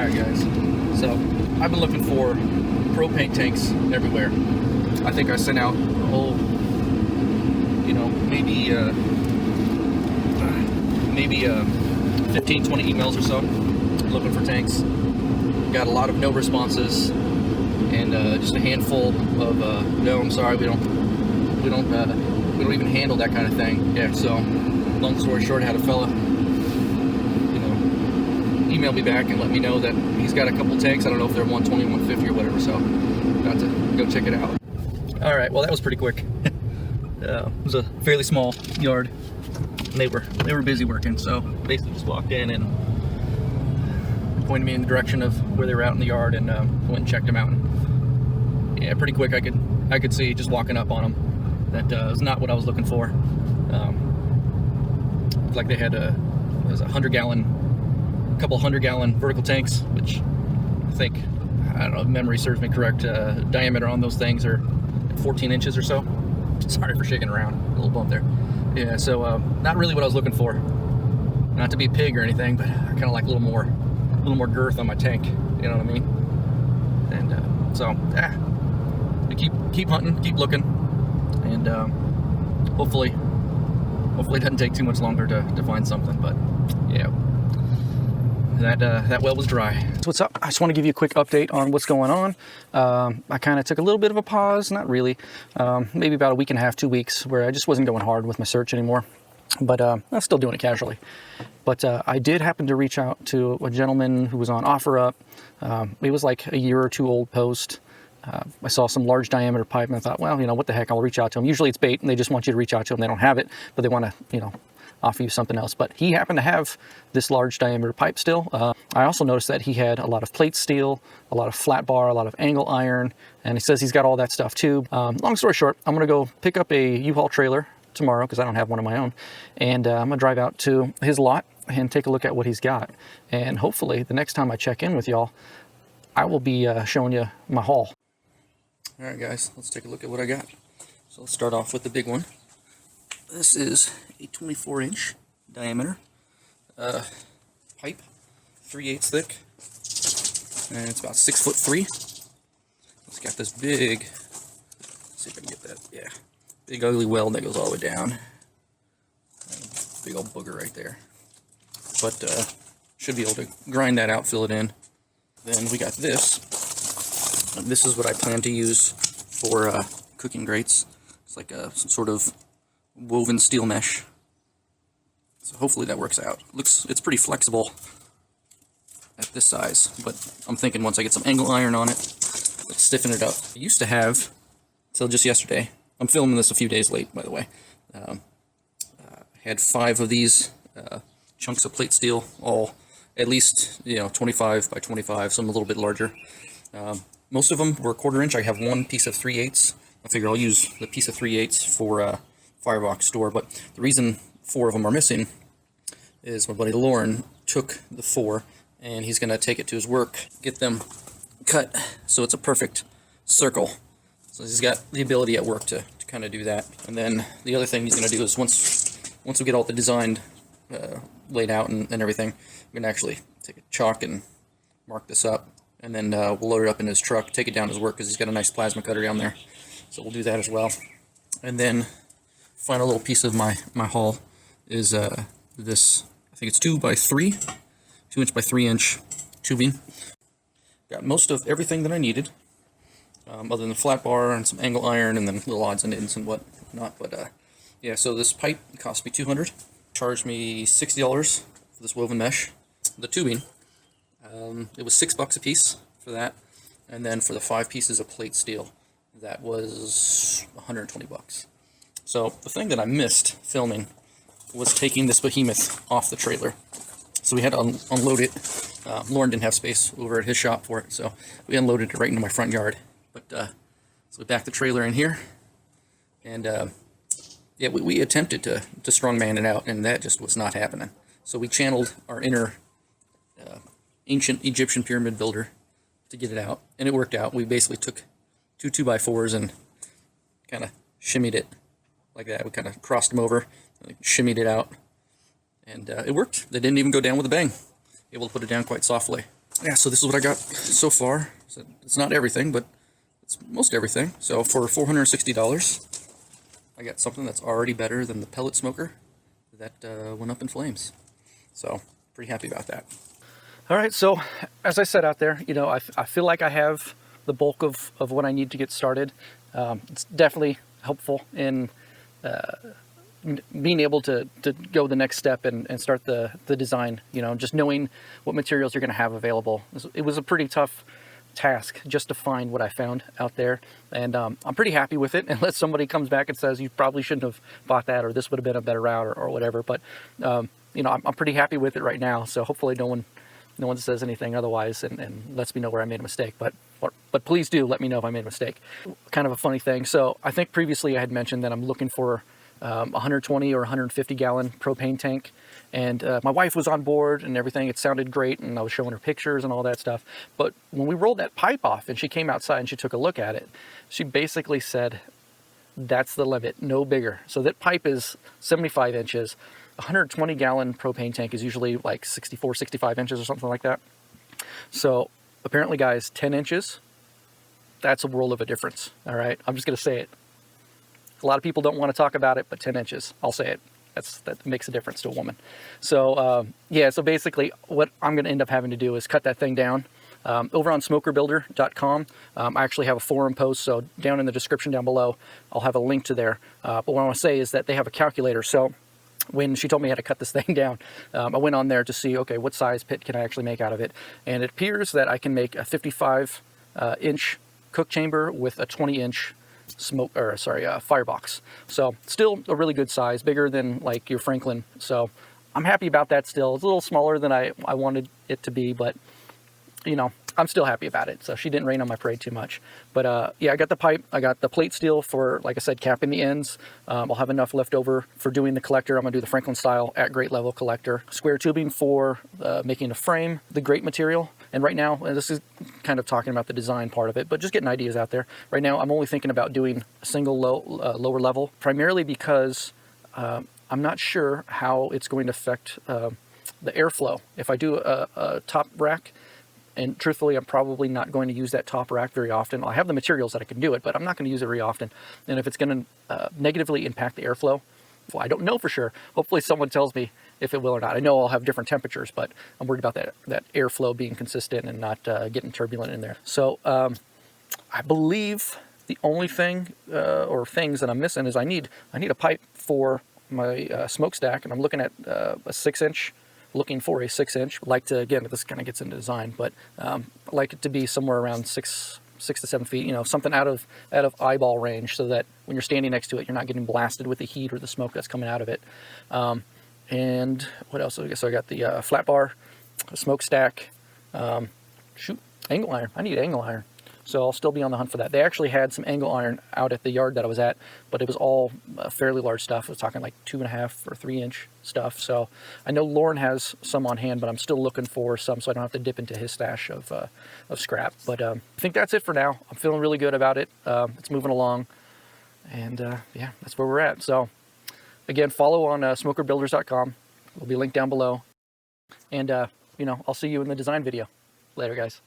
Alright guys, so I've been looking for propane tanks everywhere. I think I sent out a whole, maybe 15, 20 emails or so looking for tanks. Got a lot of no responses, and just a handful of no, I'm sorry, we don't even handle that kind of thing. Yeah, so long story short, I had a fella email me back and let me know that he's got a couple tanks. I don't know if they're 120, 150 or whatever, so got to go check it out. All right, well that was pretty quick. It was a fairly small yard. They were busy working, so basically just walked in and pointed me in the direction of where they were out in the yard, and went and checked them out. And, yeah, pretty quick. I could see just walking up on them that was not what I was looking for. Like they had a 100-gallon, couple 100-gallon vertical tanks, which I think, I don't know if memory serves me correct, diameter on those things are 14 inches or so. Sorry for shaking around, a little bump there. Yeah, so not really what I was looking for. Not to be a pig or anything, but I kind of like a little more girth on my tank. You know what I mean? And so we keep hunting, keep looking, and hopefully it doesn't take too much longer to find something. But yeah, that well was dry. So what's up? I just want to give you a quick update on what's going on. I kind of took a little bit of a pause, not really, maybe about a week and a half, 2 weeks, where I just wasn't going hard with my search anymore. But I'm still doing it casually. But I did happen to reach out to a gentleman who was on OfferUp. It was like a year or two old post. I saw some large diameter pipe and I thought, well, what the heck, I'll reach out to them. Usually it's bait and they just want you to reach out to them. They don't have it, but they want to, offer you something else. But he happened to have this large diameter pipe still. I also noticed that he had a lot of plate steel, a lot of flat bar, a lot of angle iron, and he says he's got all that stuff too. Long story short, I'm going to go pick up a U-Haul trailer tomorrow because I don't have one of my own, and I'm gonna drive out to his lot and take a look at what he's got, and hopefully the next time I check in with y'all, I will be showing you my haul. All right guys, let's take a look at what I got. So let's start off with the big one. This is a 24-inch diameter pipe, 3/8 thick, and it's about 6'3". It's got this big, let's see if I can get that, yeah, big ugly weld that goes all the way down. Big old booger right there. But should be able to grind that out, fill it in. Then we got this. This is what I plan to use for cooking grates. It's like some sort of woven steel mesh. So hopefully that works out. It's pretty flexible at this size, but I'm thinking once I get some angle iron on it, let's stiffen it up. I used to have, till just yesterday, I'm filming this a few days late, by the way. I had 5 of these chunks of plate steel, all at least 25 by 25, some a little bit larger. Most of them were 1/4 inch. I have one piece of 3/8. I figure I'll use the piece of 3/8 for Firebox store. But the reason 4 of them are missing is my buddy Lauren took the 4, and he's going to take it to his work, get them cut so it's a perfect circle. So he's got the ability at work to kind of do that. And then the other thing he's going to do is once we get all the design laid out and everything, I'm going to actually take a chalk and mark this up, and then we'll load it up in his truck, take it down to his work, because he's got a nice plasma cutter down there. So we'll do that as well. And then final little piece of my haul is this, I think it's 2 by 3, 2 inch by 3 inch tubing. Got most of everything that I needed. Other than the flat bar and some angle iron and then little odds and ends and whatnot. But yeah, so this pipe cost me $200. Charged me $60 for this woven mesh. The tubing, it was $6 a piece for that. And then for the 5 pieces of plate steel, that was $120. So the thing that I missed filming was taking this behemoth off the trailer. So we had to unload it. Lauren didn't have space over at his shop for it, so we unloaded it right into my front yard. But so we backed the trailer in here, and yeah, we attempted to strongman it out, and that just was not happening. So we channeled our inner ancient Egyptian pyramid builder to get it out, and it worked out. We basically took 2 2x4s and kind of shimmied it like that. We kind of crossed them over, shimmied it out, and it worked. They didn't even go down with a bang. Able to put it down quite softly. yeah, so this is what I got so far. So it's not everything, but it's most everything. So for $460, I got something that's already better than the pellet smoker that went up in flames. So pretty happy about that. All right, so as I said out there, you know, I feel like I have the bulk of what I need to get started. It's definitely helpful in being able to go the next step and start the design, you know, just knowing what materials you're going to have available. It was a pretty tough task just to find what I found out there, and I'm pretty happy with it, unless somebody comes back and says you probably shouldn't have bought that, or this would have been a better route, or whatever. But you know, I'm pretty happy with it right now, so hopefully no one says anything otherwise and lets me know where I made a mistake. But please do let me know if I made a mistake. Kind of a funny thing, so I think previously I had mentioned that I'm looking for 120 or 150 gallon propane tank, and my wife was on board and everything. It sounded great, and I was showing her pictures and all that stuff. But when we rolled that pipe off and she came outside and she took a look at it, she basically said, that's the limit, no bigger. So that pipe is 75 inches. 120 gallon propane tank is usually like 64, 65 inches or something like that. So apparently, guys, 10 inches, that's a world of a difference. All right, I'm just going to say it. A lot of people don't want to talk about it, but 10 inches, I'll say it. That makes a difference to a woman. So yeah, so basically what I'm going to end up having to do is cut that thing down. Over on smokerbuilder.com, I actually have a forum post, so down in the description down below, I'll have a link to there. But what I want to say is that they have a calculator. So when she told me how to cut this thing down, I went on there to see, okay, what size pit can I actually make out of it? And it appears that I can make a 55 inch cook chamber with a 20-inch firebox. So still a really good size, bigger than like your Franklin. So I'm happy about that still. It's a little smaller than I wanted it to be, but you know, I'm still happy about it. So she didn't rain on my parade too much. But yeah, I got the pipe. I got the plate steel for, like I said, capping the ends. I'll have enough left over for doing the collector. I'm going to do the Franklin style at grate level collector. Square tubing for making a frame, the grate material. And right now, and this is kind of talking about the design part of it, but just getting ideas out there. Right now, I'm only thinking about doing a single lower level, primarily because I'm not sure how it's going to affect the airflow. If I do a top rack, and truthfully, I'm probably not going to use that top rack very often. I have the materials that I can do it, but I'm not going to use it very often. And if it's going to negatively impact the airflow, well, I don't know for sure. Hopefully someone tells me if it will or not. I know I'll have different temperatures, but I'm worried about that airflow being consistent and not getting turbulent in there. So I believe the only thing or things that I'm missing is I need a pipe for my smokestack, and I'm looking at a 6-inch. Looking for a 6-inch. Like to, again, this kind of gets into design, but I like it to be somewhere around 6 to 7 feet. You know, something out of eyeball range, so that when you're standing next to it, you're not getting blasted with the heat or the smoke that's coming out of it. And what else? So I got the flat bar, smokestack. Angle iron. I need angle iron. So I'll still be on the hunt for that. They actually had some angle iron out at the yard that I was at, but it was all fairly large stuff. I was talking like 2.5 or 3-inch stuff. So I know Lauren has some on hand, but I'm still looking for some so I don't have to dip into his stash of scrap. But I think that's it for now. I'm feeling really good about it. It's moving along, and yeah, that's where we're at. So again, follow on smokerbuilders.com. Will be linked down below, and you know, I'll see you in the design video. Later, guys.